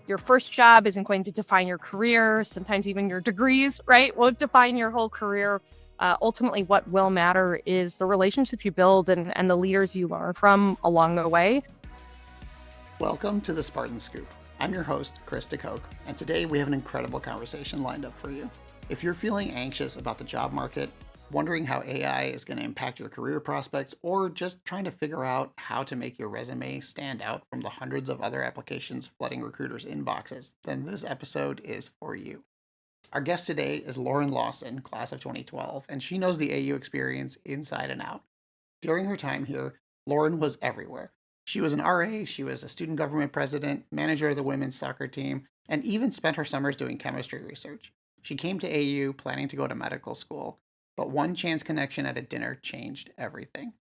Your first job isn't going to define your career. Sometimes even your degrees, right, won't define your whole career. Ultimately, what will matter is the relationships you build and the leaders you learn from along the way. Welcome to the Spartan Scoop. I'm your host, Chris DeCoke, and today we have an incredible conversation lined up for you. If you're feeling anxious about the job market, wondering how AI is going to impact your career prospects, or just trying to figure out how to make your resume stand out from the hundreds of other applications flooding recruiters' inboxes, then this episode is for you. Our guest today is Lauren Lawson, class of 2012, and she knows the AU experience inside and out. During her time here, Lauren was everywhere. She was an RA, she was a student government president, manager of the women's soccer team, and even spent her summers doing chemistry research. She came to AU planning to go to medical school, but one chance connection at a dinner changed everything.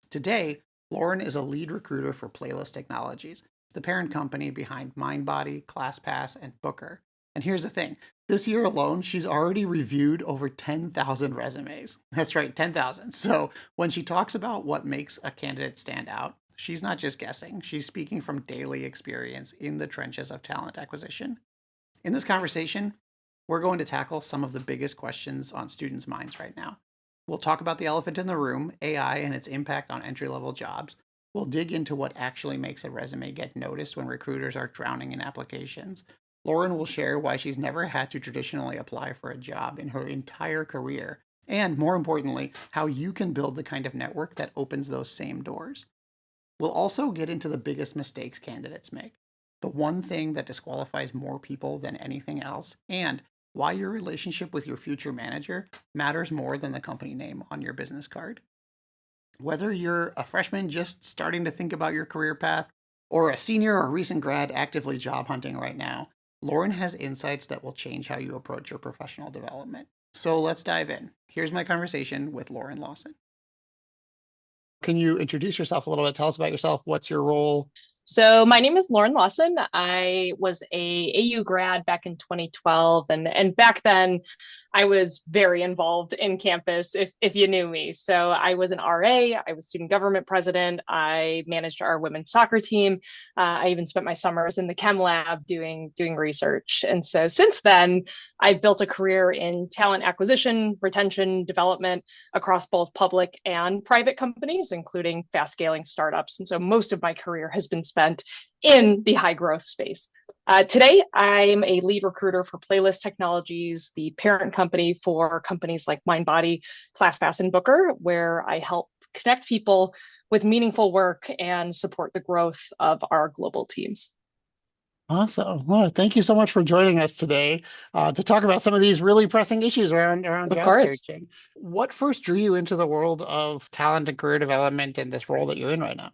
Today, Lauren is a lead recruiter for Playlist Technologies, the parent company behind MindBody, ClassPass, and Booker. And here's the thing, this year alone, she's already reviewed over 10,000 resumes. That's right, 10,000. So when she talks about what makes a candidate stand out, she's not just guessing, she's speaking from daily experience in the trenches of talent acquisition. In this conversation, we're going to tackle some of the biggest questions on students' minds right now. We'll talk about the elephant in the room, AI and its impact on entry-level jobs. We'll dig into what actually makes a resume get noticed when recruiters are drowning in applications. Lauren will share why she's never had to traditionally apply for a job in her entire career, and more importantly, how you can build the kind of network that opens those same doors. We'll also get into the biggest mistakes candidates make, the one thing that disqualifies more people than anything else, and why your relationship with your future manager matters more than the company name on your business card. Whether you're a freshman just starting to think about your career path, or a senior or recent grad actively job hunting right now, Lauren has insights that will change how you approach your professional development. So let's dive in. Here's my conversation with Lauren Lawson. Can you introduce yourself a little bit? Tell us about yourself. What's your role? So my name is Lauren Lawson. I was a AU grad back in 2012, and back then I was very involved in campus if you knew me. So I was an RA, I was student government president, I managed our women's soccer team. I even spent my summers in the chem lab doing research. And so since then, I've built a career in talent acquisition, retention, development across both public and private companies, including fast scaling startups. And so most of my career has been spent in the high growth space. Today, I'm a lead recruiter for Playlist Technologies, the parent company for companies like MindBody, ClassPass, and Booker, where I help connect people with meaningful work and support the growth of our global teams. Awesome. Well, thank you so much for joining us today to talk about some of these really pressing issues around job searching. What first drew you into the world of talent and career development and this role that you're in right now?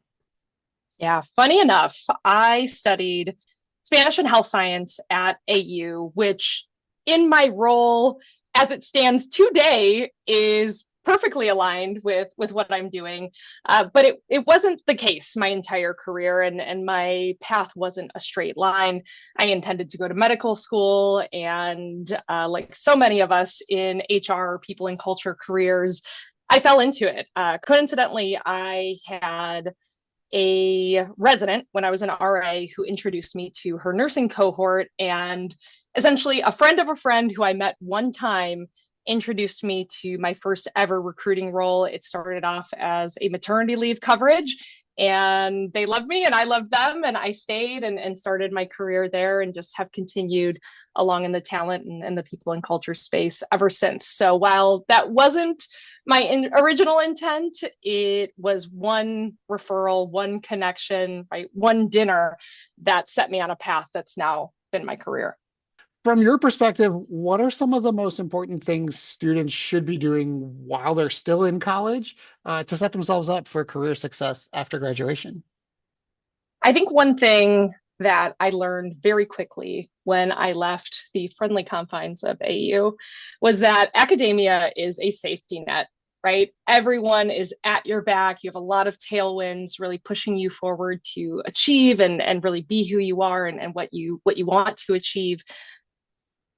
Yeah, funny enough, I studied Spanish and health science at AU, which in my role as it stands today is perfectly aligned with what I'm doing. But it wasn't the case my entire career, and my path wasn't a straight line. I intended to go to medical school, and like so many of us in HR, people in culture careers, I fell into it. Coincidentally, I had a resident when I was an RA who introduced me to her nursing cohort, and essentially a friend of a friend who I met one time introduced me to my first ever recruiting role. It started off as a maternity leave coverage, and they loved me and I loved them, and I stayed and started my career there and just have continued along in the talent and the people and culture space ever since. So while that wasn't my original intent, it was one referral, one connection, right, one dinner that set me on a path that's now been my career. From your perspective, what are some of the most important things students should be doing while they're still in college to set themselves up for career success after graduation? I think one thing that I learned very quickly when I left the friendly confines of AU was that academia is a safety net, right? Everyone is at your back. You have a lot of tailwinds really pushing you forward to achieve and really be who you are and what you want to achieve.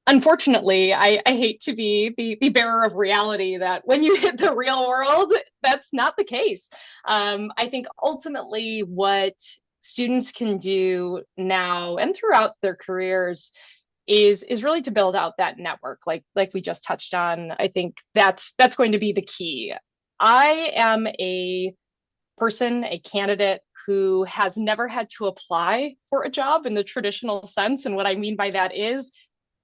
Unfortunately, I hate to be the bearer of reality that when you hit the real world, that's not the case. I think ultimately what students can do now and throughout their careers is really to build out that network, like we just touched on. I think that's going to be the key. I am a person, a candidate who has never had to apply for a job in the traditional sense. And what I mean by that is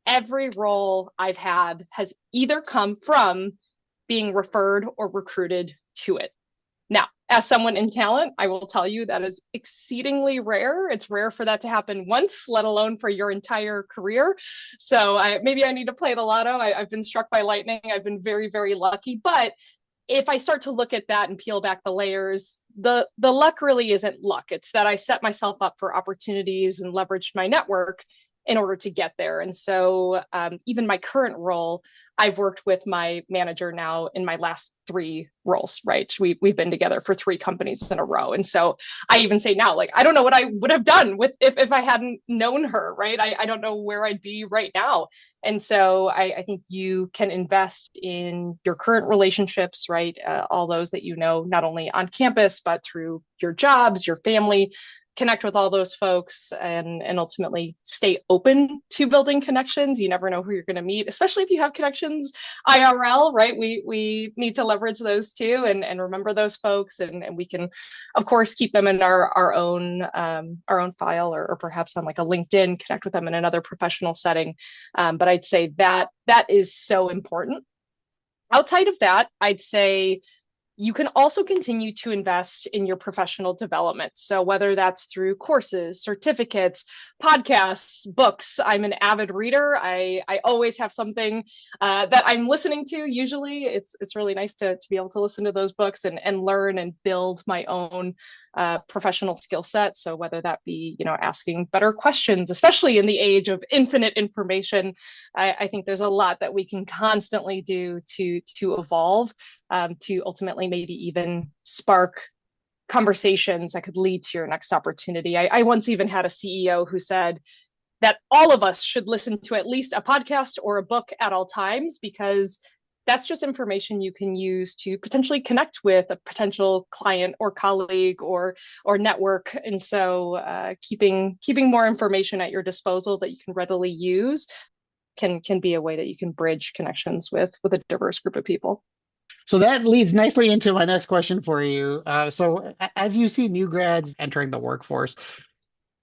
every role I've had has either come from being referred or recruited to it. Now, as someone in talent, I will tell you that is exceedingly rare. It's rare for that to happen once, let alone for your entire career. So maybe I need to play the lotto. I've been struck by lightning. I've been very, very lucky. But if I start to look at that and peel back the layers, the luck really isn't luck. It's that I set myself up for opportunities and leveraged my network in order to get there. And so even my current role, I've worked with my manager now in my last 3 roles, right? We've been together for 3 companies in a row. And so I even say now, like, I don't know what I would have done with if I hadn't known her, right? I don't know where I'd be right now. And so I think you can invest in your current relationships, right? All those that you know, not only on campus, but through your jobs, your family, connect with all those folks and ultimately stay open to building connections. You never know who you're going to meet, especially if you have connections IRL, right? We need to leverage those too and remember those folks. And we can, of course, keep them in our own file or perhaps on like a LinkedIn, connect with them in another professional setting. But I'd say that is so important. Outside of that, I'd say you can also continue to invest in your professional development. So whether that's through courses, certificates, podcasts, books. I'm an avid reader. I always have something that I'm listening to. Usually it's really nice to be able to listen to those books and learn and build my own professional skill set. So whether that be, asking better questions, especially in the age of infinite information, I think there's a lot that we can constantly do to evolve, to ultimately maybe even spark conversations that could lead to your next opportunity. I once even had a CEO who said that all of us should listen to at least a podcast or a book at all times, because that's just information you can use to potentially connect with a potential client or colleague or network. And so keeping more information at your disposal that you can readily use can be a way that you can bridge connections with a diverse group of people. So that leads nicely into my next question for you. So as you see new grads entering the workforce,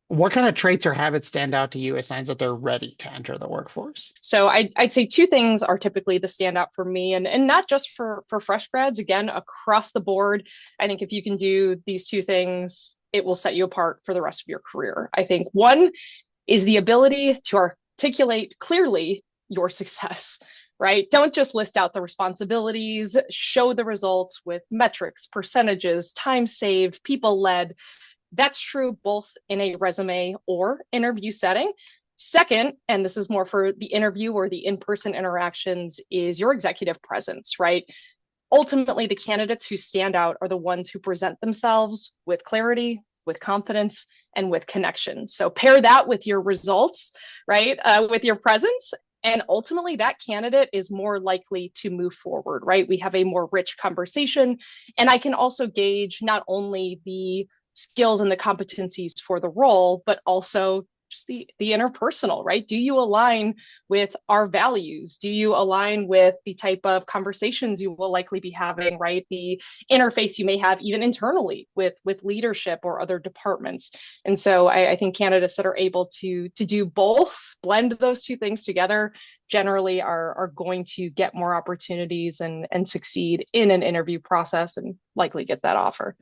what kind of traits or habits stand out to you as signs that they're ready to enter the workforce? So I'd say 2 things are typically the standout for me, and not just for fresh grads, again, across the board. I think if you can do these 2 things, it will set you apart for the rest of your career. I think one is the ability to articulate clearly your success, right? Don't just list out the responsibilities, show the results with metrics, percentages, time saved, people led. That's true both in a resume or interview setting. Second, and this is more for the interview or the in-person interactions, is your executive presence, right? Ultimately, the candidates who stand out are the ones who present themselves with clarity, with confidence, and with connection. So pair that with your results, right? With your presence. And ultimately, that candidate is more likely to move forward, right? We have a more rich conversation. And I can also gauge not only the skills and the competencies for the role, but also just the interpersonal, right? Do you align with our values? Do you align with the type of conversations you will likely be having, right? The interface you may have even internally with leadership or other departments. And so I think candidates that are able to do both, blend those 2 things together, generally are going to get more opportunities and succeed in an interview process and likely get that offer.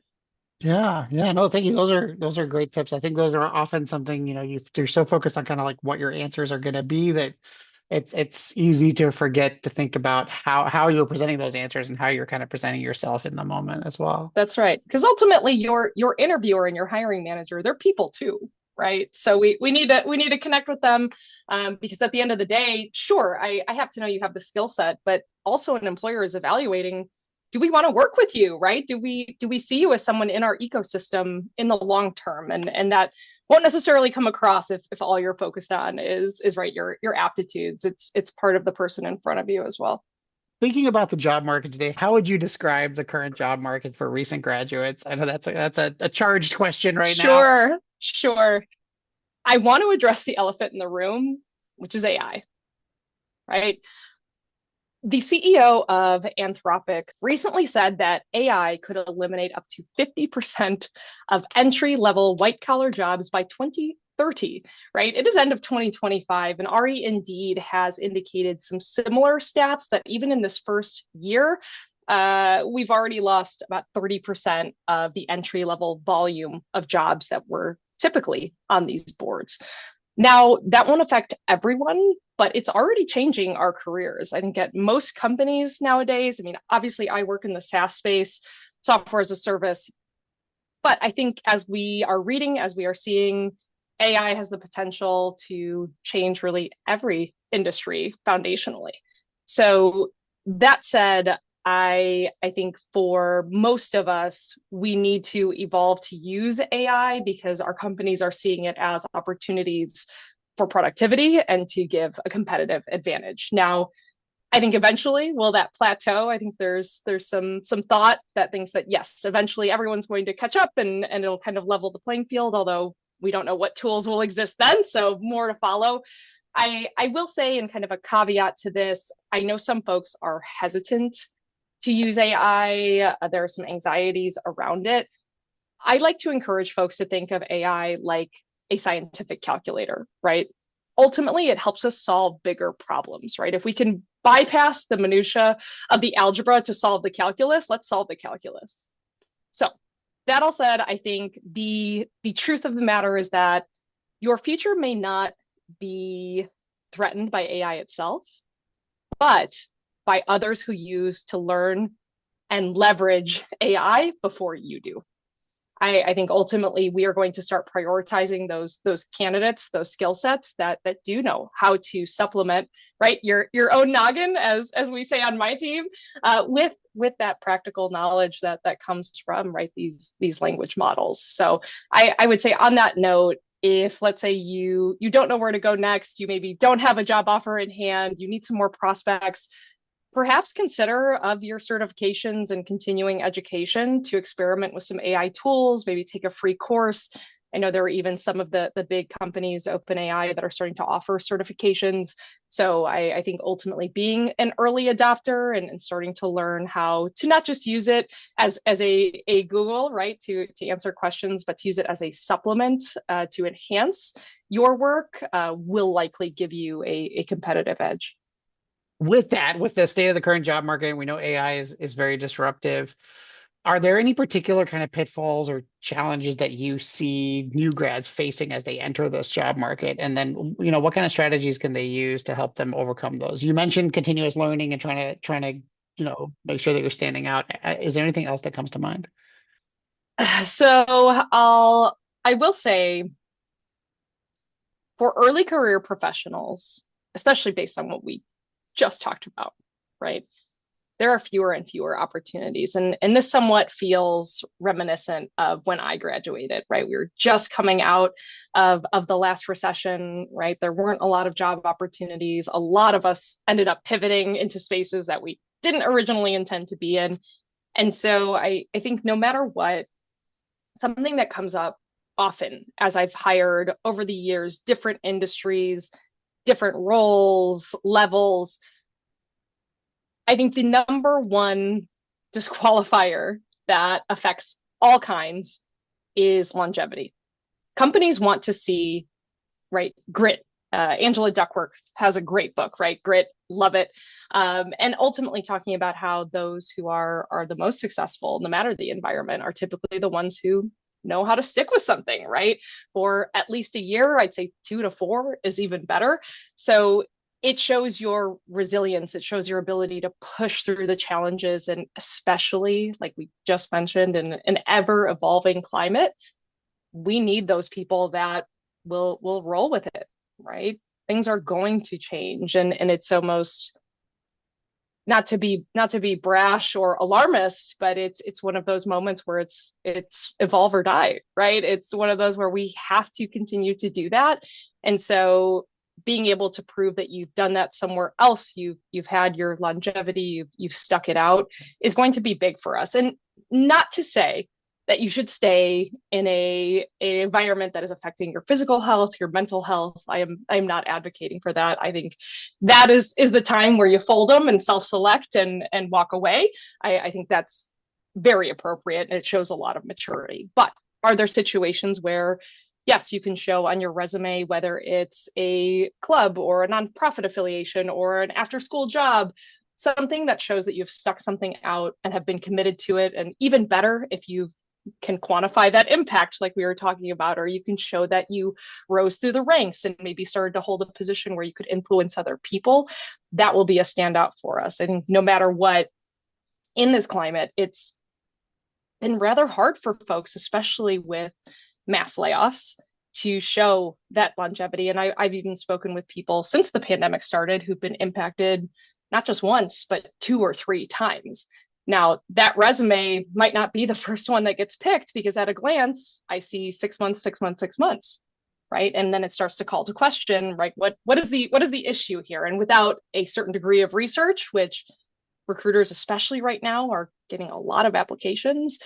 Yeah, no, thank you. Those are great tips. I think those are often something, you're so focused on kind of like what your answers are going to be that it's easy to forget to think about how you're presenting those answers and how you're kind of presenting yourself in the moment as well. That's right. Because ultimately your interviewer and your hiring manager, they're people too, right? So we need to connect with them, because at the end of the day, sure, I have to know you have the skill set, but also an employer is evaluating, do we want to work with you, right? Do we see you as someone in our ecosystem in the long term? And that won't necessarily come across if all you're focused on is right, your aptitudes. It's part of the person in front of you as well. Thinking about the job market today, how would you describe the current job market for recent graduates? I know that's a charged question right now. Sure. Sure. I want to address the elephant in the room, which is AI, right? The CEO of Anthropic recently said that AI could eliminate up to 50% of entry level white collar jobs by 2030, right? It is end of 2025, and Ari indeed has indicated some similar stats that even in this first year, we've already lost about 30% of the entry level volume of jobs that were typically on these boards. Now, that won't affect everyone, but it's already changing our careers. I think at most companies nowadays, I mean, obviously, I work in the SaaS space, software as a service, but I think as we are reading, as we are seeing, AI has the potential to change really every industry foundationally. So, that said, I think for most of us, we need to evolve to use AI because our companies are seeing it as opportunities for productivity and to give a competitive advantage. Now, I think eventually will that plateau. I think there's some thought that thinks that yes, eventually everyone's going to catch up and it'll kind of level the playing field, although we don't know what tools will exist then, so more to follow. I will say, in kind of a caveat to this, I know some folks are hesitant to use AI. There are some anxieties around it. I like to encourage folks to think of AI like a scientific calculator, right? Ultimately, it helps us solve bigger problems, right? If we can bypass the minutia of the algebra to solve the calculus, let's solve the calculus. So that all said, I think the truth of the matter is that your future may not be threatened by AI itself, but by others who use to learn and leverage AI before you do. I think ultimately we are going to start prioritizing those candidates, those skill sets that do know how to supplement, right, your own noggin, as we say on my team, with that practical knowledge that comes from, right, these language models. So I would say on that note, if let's say you don't know where to go next, you maybe don't have a job offer in hand, you need some more prospects, perhaps consider of your certifications and continuing education to experiment with some AI tools, maybe take a free course. I know there are even some of the big companies, OpenAI, that are starting to offer certifications. So I think ultimately being an early adopter and starting to learn how to not just use it as a Google, right, to answer questions, but to use it as a supplement to enhance your work will likely give you a competitive edge. With that, with the state of the current job market, we know AI is very disruptive. Are there any particular kind of pitfalls or challenges that you see new grads facing as they enter this job market? And then, what kind of strategies can they use to help them overcome those? You mentioned continuous learning and trying to, make sure that you're standing out. Is there anything else that comes to mind? So I will say for early career professionals, especially based on what we just talked about, right? There are fewer and fewer opportunities. And this somewhat feels reminiscent of when I graduated, right? We were just coming out of the last recession, right? There weren't a lot of job opportunities. A lot of us ended up pivoting into spaces that we didn't originally intend to be in. And so I think no matter what, something that comes up often as I've hired over the years, different industries, different roles, levels, I think the number one disqualifier that affects all kinds is longevity. Companies want to see, right, grit. Angela Duckworth has a great book, right? Grit, love it. And ultimately talking about how those who are the most successful, no matter the environment, are typically the ones who know how to stick with something, right? For at least a year, I'd say 2 to 4 is even better. So it shows your resilience. It shows your ability to push through the challenges, and especially, like we just mentioned, in an ever evolving climate, we need those people that will roll with it, right? Things are going to change, and it's almost not to be brash or alarmist, but it's one of those moments where it's evolve or die, right? It's one of those where we have to continue to do that, and so being able to prove that you've done that somewhere else, you've had your longevity, you've stuck it out, is going to be big for us. And not to say that you should stay in an environment that is affecting your physical health, your mental health. I am not advocating for that. I think that is the time where you fold them and self-select and walk away. I think that's very appropriate, and it shows a lot of maturity. But are there situations where, yes, you can show on your resume, whether it's a club or a nonprofit affiliation or an after-school job, something that shows that you've stuck something out and have been committed to it. And even better, if you can quantify that impact, like we were talking about, or you can show that you rose through the ranks and maybe started to hold a position where you could influence other people, that will be a standout for us. I think no matter what, in this climate, it's been rather hard for folks, especially with mass layoffs, to show that longevity. And I've even spoken with people since the pandemic started who've been impacted not just once, but 2 or 3 times. Now, that resume might not be the first one that gets picked, because at a glance, I see 6 months, 6 months, 6 months, right? And then it starts to call to question, right? What is the issue here? And without a certain degree of research, which recruiters, especially right now, are getting a lot of applications,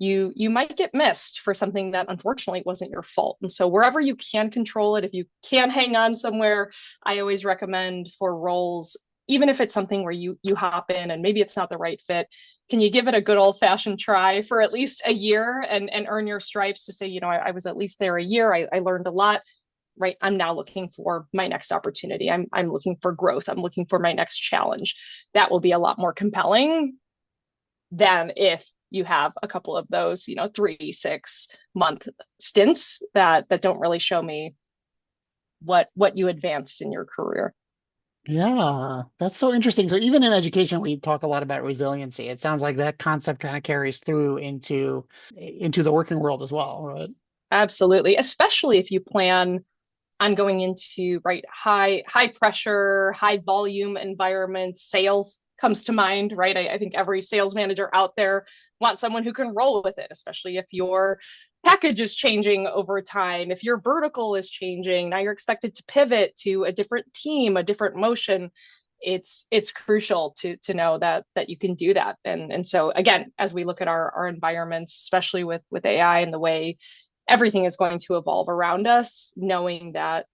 you might get missed for something that unfortunately wasn't your fault. And so wherever you can control it, if you can hang on somewhere, I always recommend for roles, even if it's something where you hop in and maybe it's not the right fit, can you give it a good old fashioned try for at least a year and earn your stripes to say, I was at least there a year. I learned a lot, right? I'm now looking for my next opportunity. I'm looking for growth. I'm looking for my next challenge. That will be a lot more compelling than if you have a couple of those, 3-6 month stints that don't really show me what you advanced in your career. Yeah, that's so interesting. So even in education, we talk a lot about resiliency. It sounds like that concept kind of carries through into the working world as well, right? Absolutely, especially if you plan on going into, right, high pressure, high volume environments. Sales comes to mind, right? I think every sales manager out there wants someone who can roll with it, especially if your package is changing over time, if your vertical is changing. Now you're expected to pivot to a different team, a different motion. It's crucial to know that you can do that. And so again, as we look at our environments, especially with AI and the way everything is going to evolve around us, knowing that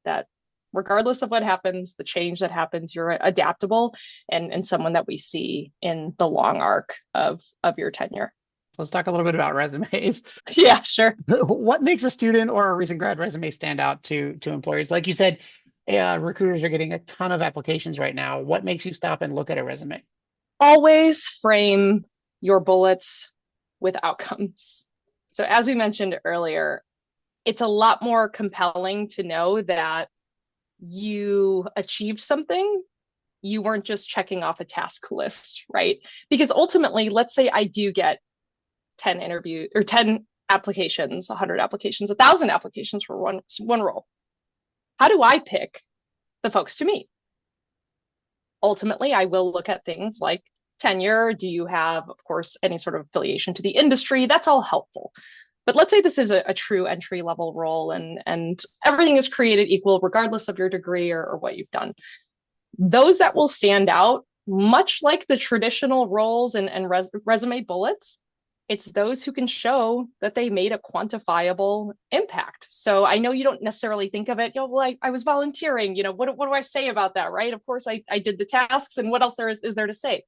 regardless of what happens, the change that happens, you're adaptable and someone that we see in the long arc of your tenure. Let's talk a little bit about resumes. Yeah, sure. What makes a student or a recent grad resume stand out to employers? Like you said, recruiters are getting a ton of applications right now. What makes you stop and look at a resume? Always frame your bullets with outcomes. So as we mentioned earlier, it's a lot more compelling to know that you achieved something. You weren't just checking off a task list, right? Because ultimately, let's say I do get 10 interviews or 10 applications, 100 applications, 1,000 applications for one role. How do I pick the folks to meet? Ultimately, I will look at things like tenure. Do you have, of course, any sort of affiliation to the industry? That's all helpful. But let's say this is a true entry level role and everything is created equal regardless of your degree or what you've done. Those that will stand out, much like the traditional roles and resume bullets, it's those who can show that they made a quantifiable impact. So I know you don't necessarily think of it, well, I was volunteering, what do I say about that, right? Of course, I did the tasks, and what else is there to say?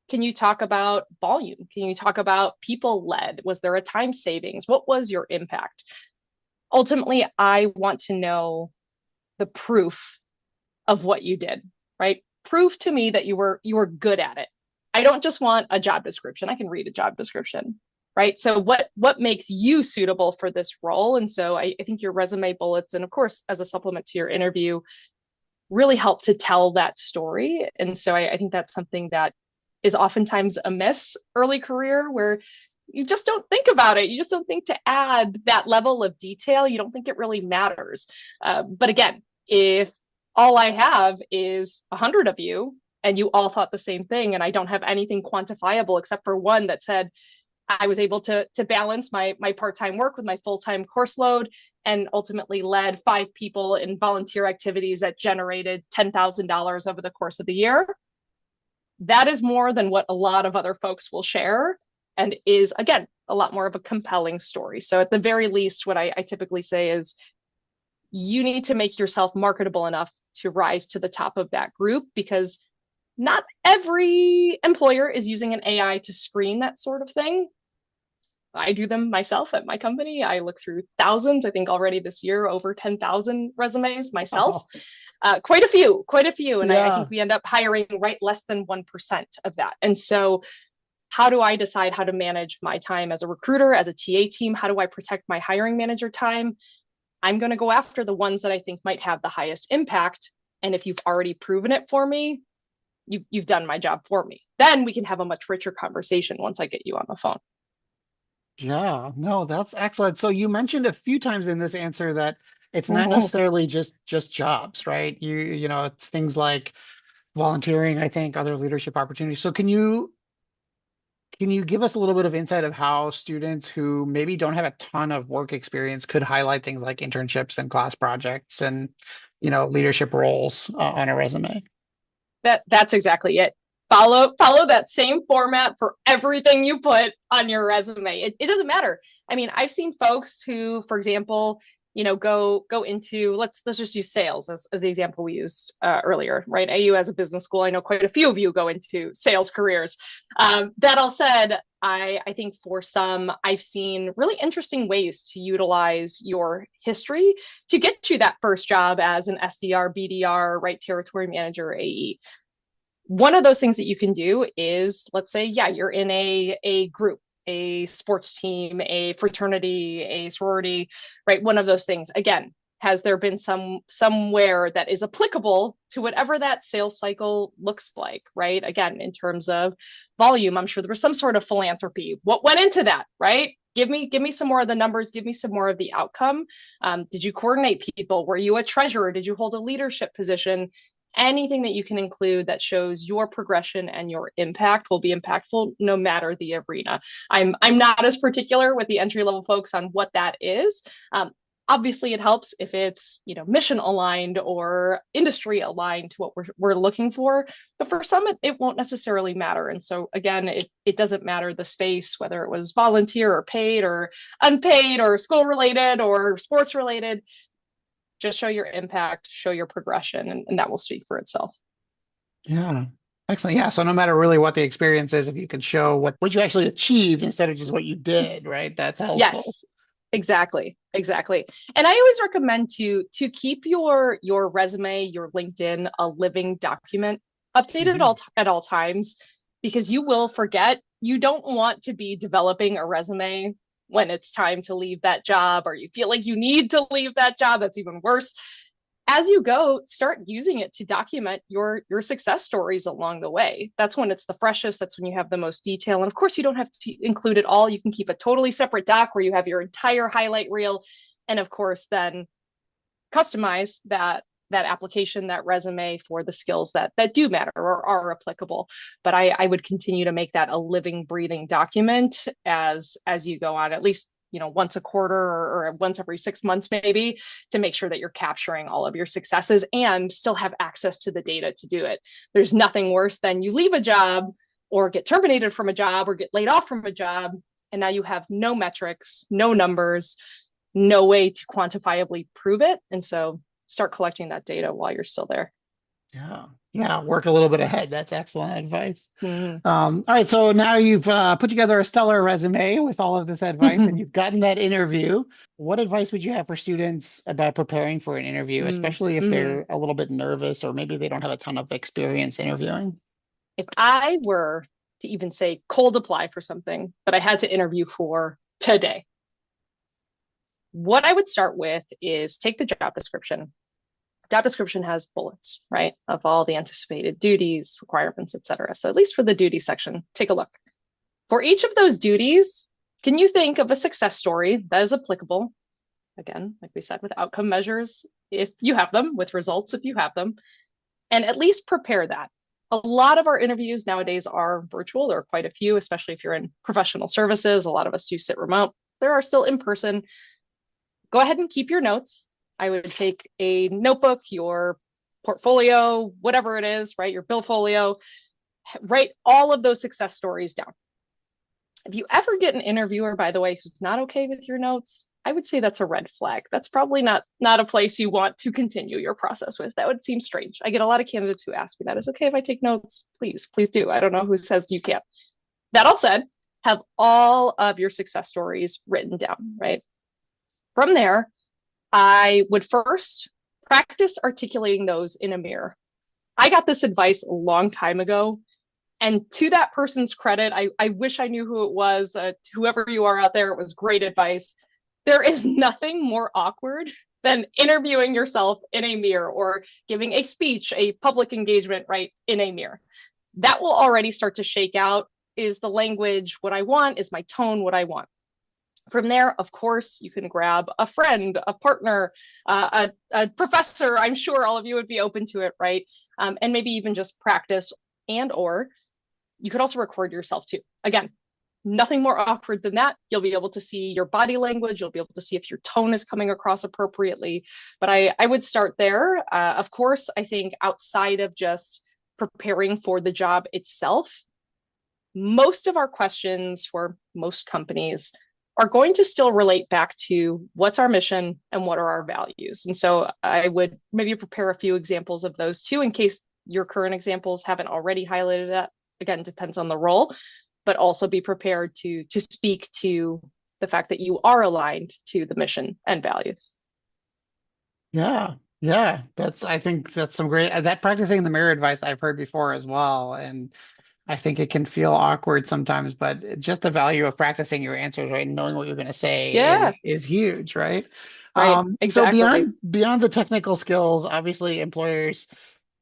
Can you talk about volume? Can you talk about people led? Was there a time savings? What was your impact? Ultimately, I want to know the proof of what you did, right? Proof to me that you were good at it. I don't just want a job description. I can read a job description, right? So what makes you suitable for this role? And so I think your resume bullets, and of course, as a supplement to your interview, really help to tell that story. And so I think that's something that is oftentimes amiss early career, where you just don't think about it. You just don't think to add that level of detail. You don't think it really matters. But again, if all I have is 100 of you and you all thought the same thing, and I don't have anything quantifiable except for one that said I was able to balance my part-time work with my full-time course load, and ultimately led 5 people in volunteer activities that generated $10,000 over the course of the year, that is more than what a lot of other folks will share, and is, again, a lot more of a compelling story. So at the very least, what I typically say is you need to make yourself marketable enough to rise to the top of that group, because not every employer is using an AI to screen that sort of thing. I do them myself at my company. I look through thousands, I think already this year, over 10,000 resumes myself. Oh, Quite a few, quite a few. And I think yeah. we end up hiring right less than 1% of that. And so how do I decide how to manage my time as a recruiter, as a TA team? How do I protect my hiring manager time? I'm going to go after the ones that I think might have the highest impact. And if you've already proven it for me, you've done my job for me. Then we can have a much richer conversation once I get you on the phone. Yeah, no, that's excellent. So you mentioned a few times in this answer that it's not Mm-hmm. necessarily just jobs, right? It's things like volunteering, I think, other leadership opportunities. So can you give us a little bit of insight of how students who maybe don't have a ton of work experience could highlight things like internships and class projects and, leadership roles on a resume? That's exactly it. Follow that same format for everything you put on your resume. It doesn't matter. I mean, I've seen folks who, for example, go into, let's just use sales as the example we used earlier, right? AU as a business school, I know quite a few of you go into sales careers. That all said, I think for some, I've seen really interesting ways to utilize your history to get you that first job as an SDR, BDR, right, territory manager, AE. One of those things that you can do is, let's say, yeah, you're in a group, a sports team, a fraternity, a sorority, right? One of those things. Again, has there been somewhere that is applicable to whatever that sales cycle looks like, right? Again, in terms of volume, I'm sure there was some sort of philanthropy. What went into that, right? Give me some more of the numbers. Give me some more of the outcome. Did you coordinate people? Were you a treasurer? Did you hold a leadership position? Anything that you can include that shows your progression and your impact will be impactful no matter the arena. I'm not as particular with the entry level folks on what that is. Obviously, it helps if it's mission aligned or industry aligned to what we're looking for. But for some, it won't necessarily matter. And so again, it doesn't matter the space, whether it was volunteer or paid or unpaid or school related or sports related. Just show your impact, show your progression, and that will speak for itself. Yeah. Excellent. Yeah. So no matter really what the experience is, if you can show what you actually achieved instead of just what you did, right? That's helpful. Yes, exactly, exactly. And I always recommend to keep your resume, your LinkedIn, a living document, updated Mhm. at all times, because you will forget. You don't want to be developing a resume when it's time to leave that job, or you feel like you need to leave that job. That's even worse. As you go, start using it to document your success stories along the way. That's when it's the freshest. That's when you have the most detail. And of course, you don't have to include it all. You can keep a totally separate doc where you have your entire highlight reel. And of course, then customize that application, that resume for the skills that do matter or are applicable. But I would continue to make that a living, breathing document as you go on, at least once a quarter or once every 6 months maybe, to make sure that you're capturing all of your successes and still have access to the data to do it. There's nothing worse than you leave a job or get terminated from a job or get laid off from a job, and now you have no metrics, no numbers, no way to quantifiably prove it. And so start collecting that data while you're still there. Yeah. Yeah. Work a little bit ahead. That's excellent advice. Mm. All right. So now you've put together a stellar resume with all of this advice and you've gotten that interview. What advice would you have for students about preparing for an interview, especially if Mm-hmm. they're a little bit nervous or maybe they don't have a ton of experience interviewing? If I were to even say cold apply for something that I had to interview for today, what I would start with is take the job description. Job description has bullets, right, of all the anticipated duties, requirements, etc. So at least for the duty section, take a look. For each of those duties, can you think of a success story that is applicable? Again, like we said, with outcome measures, if you have them, with results, if you have them, and at least prepare that. A lot of our interviews nowadays are virtual. There are quite a few, especially if you're in professional services. A lot of us do sit remote. There are still in person. Go ahead and keep your notes. I would take a notebook, your portfolio, whatever it is, right? Your billfolio, write all of those success stories down. If you ever get an interviewer, by the way, who's not okay with your notes, I would say that's a red flag. That's probably not a place you want to continue your process with. That would seem strange. I get a lot of candidates who ask me that. Is it okay if I take notes? Please do. I don't know who says you can't. That all said, have all of your success stories written down, right? From there, I would first practice articulating those in a mirror. I got this advice a long time ago. And to that person's credit, I wish I knew who it was. Whoever you are out there, it was great advice. There is nothing more awkward than interviewing yourself in a mirror or giving a speech, a public engagement, right, in a mirror. That will already start to shake out. Is the language what I want? Is my tone what I want? From there, of course, you can grab a friend, a partner, a professor. I'm sure all of you would be open to it, right? And maybe even just practice, and or you could also record yourself too. Again, nothing more awkward than that. You'll be able to see your body language. You'll be able to see if your tone is coming across appropriately. But I would start there. Of course, I think outside of just preparing for the job itself, most of our questions for most companies are going to still relate back to what's our mission and what are our values. And so I would maybe prepare a few examples of those too, in case your current examples haven't already highlighted that. Again, depends on the role, but also be prepared to speak to the fact that you are aligned to the mission and values. Yeah. Yeah. I think that's some great, that practicing the mirror advice I've heard before as well. And I think it can feel awkward sometimes, but just the value of practicing your answers, right? And knowing what you're going to say Yeah, is huge, right? right. So Exactly. beyond the technical skills, obviously employers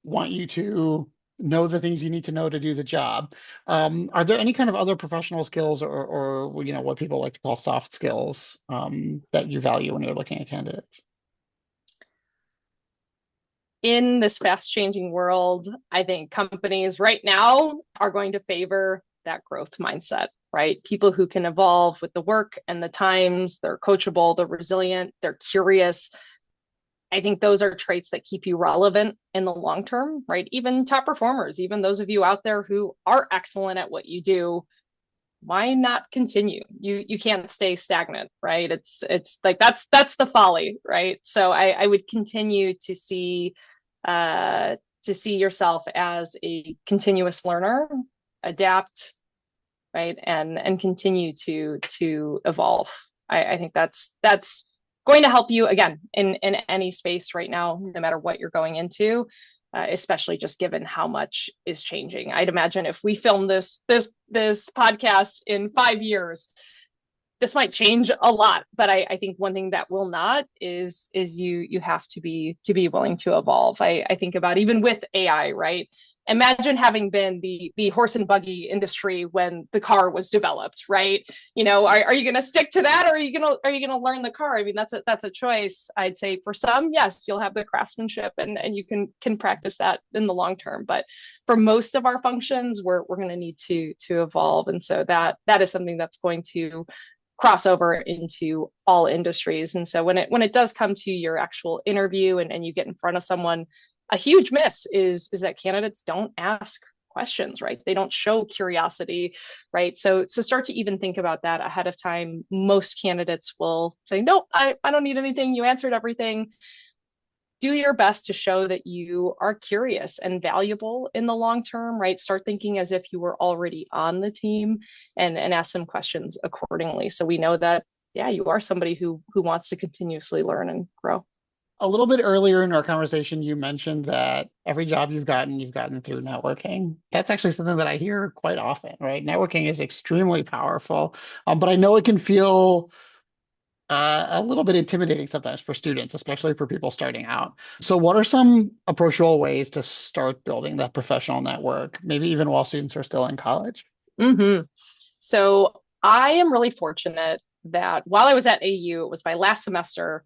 want you to know the things you need to know to do the job. Are there any kind of other professional skills or what people like to call soft skills that you value when you're looking at candidates? In this fast changing world, I think companies right now are going to favor that growth mindset, right? People who can evolve with the work and the times, they're coachable, they're resilient, they're curious. I think those are traits that keep you relevant in the long term, right? Even top performers, even those of you out there who are excellent at what you do, why not continue? You can't stay stagnant, right? It's like that's the folly, right? So I would continue to see yourself as a continuous learner, adapt, right, and continue to evolve. I think that's going to help you again in any space right now, no matter what you're going into. Especially just given how much is changing. I'd imagine if we film this podcast in 5 years, this might change a lot. But I think one thing that will not is you have to be willing to evolve. I think about even with AI, right? Imagine having been the horse and buggy industry when the car was developed, right? Are you going to stick to that, or are you going to learn the car? I mean, that's a choice. I'd say for some, yes, you'll have the craftsmanship and you can practice that in the long term. But for most of our functions, we're going to need to evolve, and so that is something that's going to cross over into all industries. And so when it does come to your actual interview and you get in front of someone, a huge miss is that candidates don't ask questions, right? They don't show curiosity, right? So start to even think about that ahead of time. Most candidates will say, nope, I don't need anything. You answered everything. Do your best to show that you are curious and valuable in the long term, right? Start thinking as if you were already on the team and ask some questions accordingly. So we know that, yeah, you are somebody who wants to continuously learn and grow. A little bit earlier in our conversation, you mentioned that every job you've gotten through networking. That's actually something that I hear quite often, right? Networking is extremely powerful, but I know it can feel a little bit intimidating sometimes for students, especially for people starting out. So, what are some approachable ways to start building that professional network, maybe even while students are still in college? Mm-hmm. So I am really fortunate that while I was at AU, it was my last semester.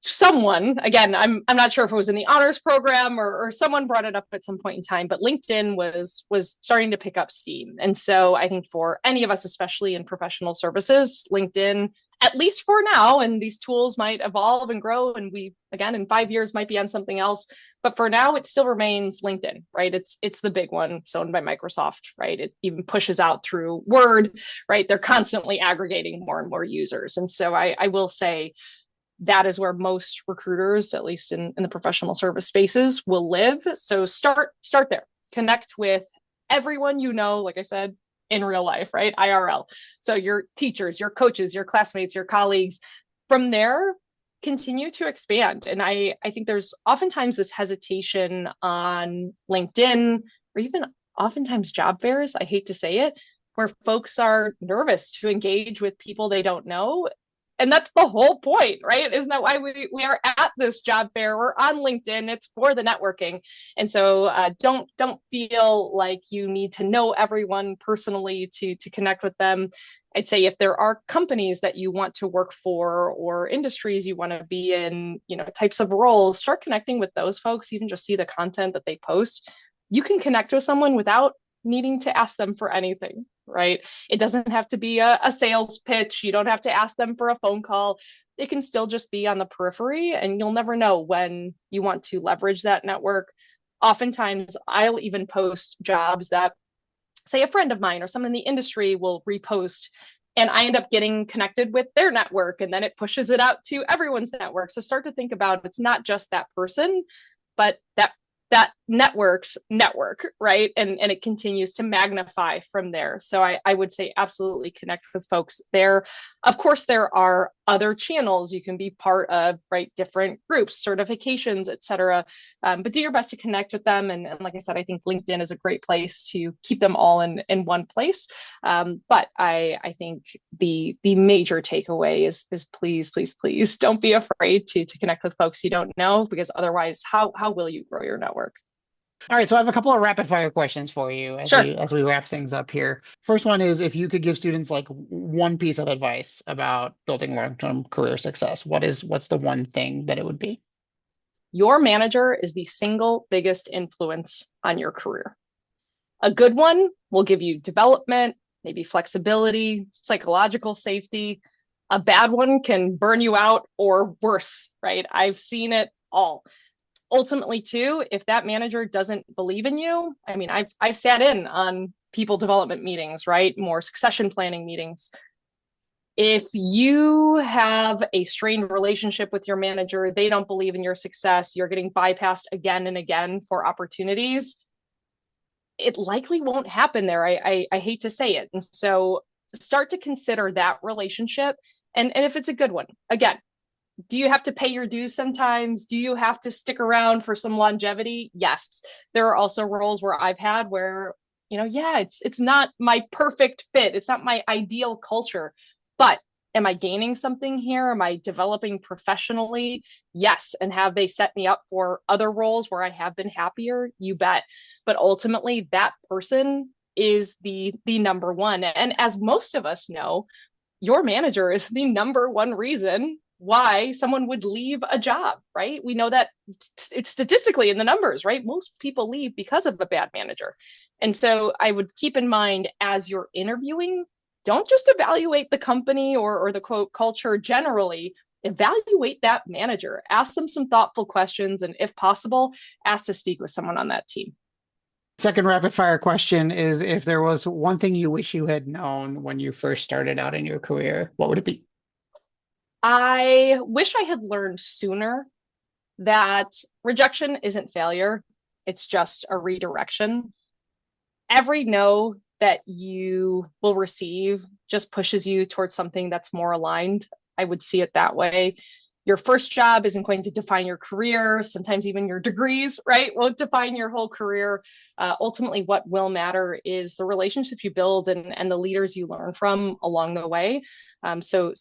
someone, again, I'm not sure if it was in the honors program or someone brought it up at some point in time, but LinkedIn was starting to pick up steam. And so I think for any of us, especially in professional services, LinkedIn, at least for now, and these tools might evolve and grow, and we, again, in 5 years might be on something else, but for now it still remains LinkedIn, right? It's the big one. It's owned by Microsoft, right? It even pushes out through Word, right? They're constantly aggregating more and more users. And so I will say that is where most recruiters, at least in the professional service spaces, will live. So start there. Connect with everyone you know, like I said, in real life, right? IRL. So your teachers, your coaches, your classmates, your colleagues. From there, continue to expand. And I think there's oftentimes this hesitation on LinkedIn or even oftentimes job fairs, I hate to say it, where folks are nervous to engage with people they don't know. And that's the whole point, right? Isn't that why we are at this job fair? We're on LinkedIn. It's for the networking. And so don't feel like you need to know everyone personally to connect with them. I'd say if there are companies that you want to work for or industries you want to be in, types of roles, start connecting with those folks. Even just see the content that they post. You can connect with someone without needing to ask them for anything, right? It doesn't have to be a sales pitch. You don't have to ask them for a phone call. It can still just be on the periphery, and you'll never know when you want to leverage that network. Oftentimes, I'll even post jobs that, say, a friend of mine or someone in the industry will repost, and I end up getting connected with their network, and then it pushes it out to everyone's network. So start to think about it's not just that person, but that network's network, right? And it continues to magnify from there. So I would say absolutely connect with folks there. Of course, there are other channels you can be part of, right? Different groups, certifications, et cetera. But do your best to connect with them. And like I said, I think LinkedIn is a great place to keep them all in one place. But I think the major takeaway is please don't be afraid to connect with folks you don't know, because otherwise, how will you grow your network? All right, so I have a couple of rapid fire questions for you as Sure. we wrap things up here. First one is if you could give students like one piece of advice about building long-term career success, what's the one thing that it would be? Your manager is the single biggest influence on your career. A good one will give you development, maybe flexibility, psychological safety. A bad one can burn you out or worse, right? I've seen it all. Ultimately, too, if that manager doesn't believe in you, I mean, I've sat in on people development meetings, right? More succession planning meetings. If you have a strained relationship with your manager, they don't believe in your success, you're getting bypassed again and again for opportunities, it likely won't happen there. I hate to say it. And so start to consider that relationship. And if it's a good one, again, do you have to pay your dues sometimes? Do you have to stick around for some longevity? Yes. There are also roles where I've had where, yeah, it's not my perfect fit. It's not my ideal culture, but am I gaining something here? Am I developing professionally? Yes. And have they set me up for other roles where I have been happier? You bet. But ultimately, that person is the number one. And as most of us know, your manager is the number one reason why someone would leave a job, right? We know that it's statistically in the numbers, right? Most people leave because of a bad manager. And so I would keep in mind as you're interviewing, don't just evaluate the company or the quote culture generally, evaluate that manager, ask them some thoughtful questions, and if possible, ask to speak with someone on that team. Second rapid fire question is if there was one thing you wish you had known when you first started out in your career, what would it be? I wish I had learned sooner that rejection isn't failure, it's just a redirection. Every no that you will receive just pushes you towards something that's more aligned. I would see it that way. Your first job isn't going to define your career. Sometimes even your degrees, right, won't define your whole career. Ultimately, what will matter is the relationships you build and the leaders you learn from along the way. So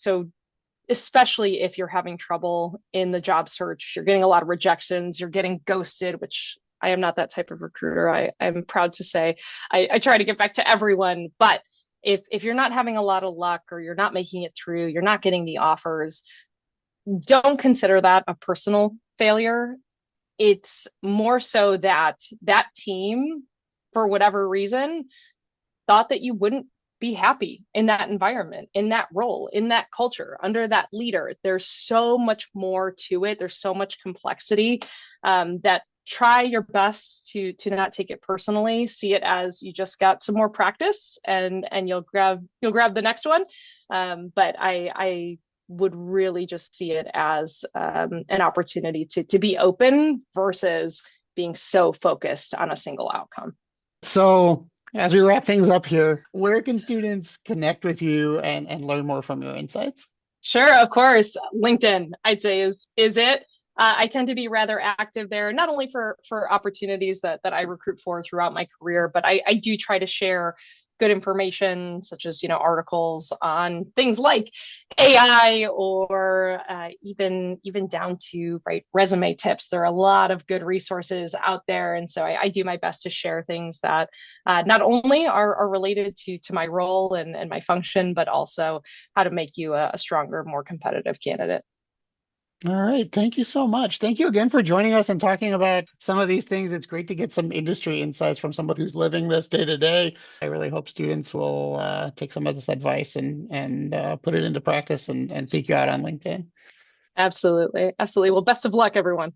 especially if you're having trouble in the job search, you're getting a lot of rejections, you're getting ghosted, which I am not that type of recruiter. I'm proud to say I try to get back to everyone. But if you're not having a lot of luck or you're not making it through, you're not getting the offers, don't consider that a personal failure. It's more so that that team, for whatever reason, thought that you wouldn't be happy in that environment, in that role, in that culture, under that leader. There's so much more to it. There's so much complexity, that try your best to not take it personally. See it as you just got some more practice, and you'll grab the next one. But I would really just see it as an opportunity to be open versus being so focused on a single outcome. So, as we wrap things up here, where can students connect with you and learn more from your insights? Sure, of course. LinkedIn, I'd say is it. I tend to be rather active there, not only for opportunities that I recruit for throughout my career, but I do try to share good information, such as articles on things like AI, or even down to resume tips. There are a lot of good resources out there, and so I do my best to share things that not only are related to my role and my function, but also how to make you a stronger, more competitive candidate. All right. Thank you so much. Thank you again for joining us and talking about some of these things. It's great to get some industry insights from someone who's living this day to day. I really hope students will take some of this advice and put it into practice and seek you out on LinkedIn. Absolutely. Absolutely. Well, best of luck, everyone.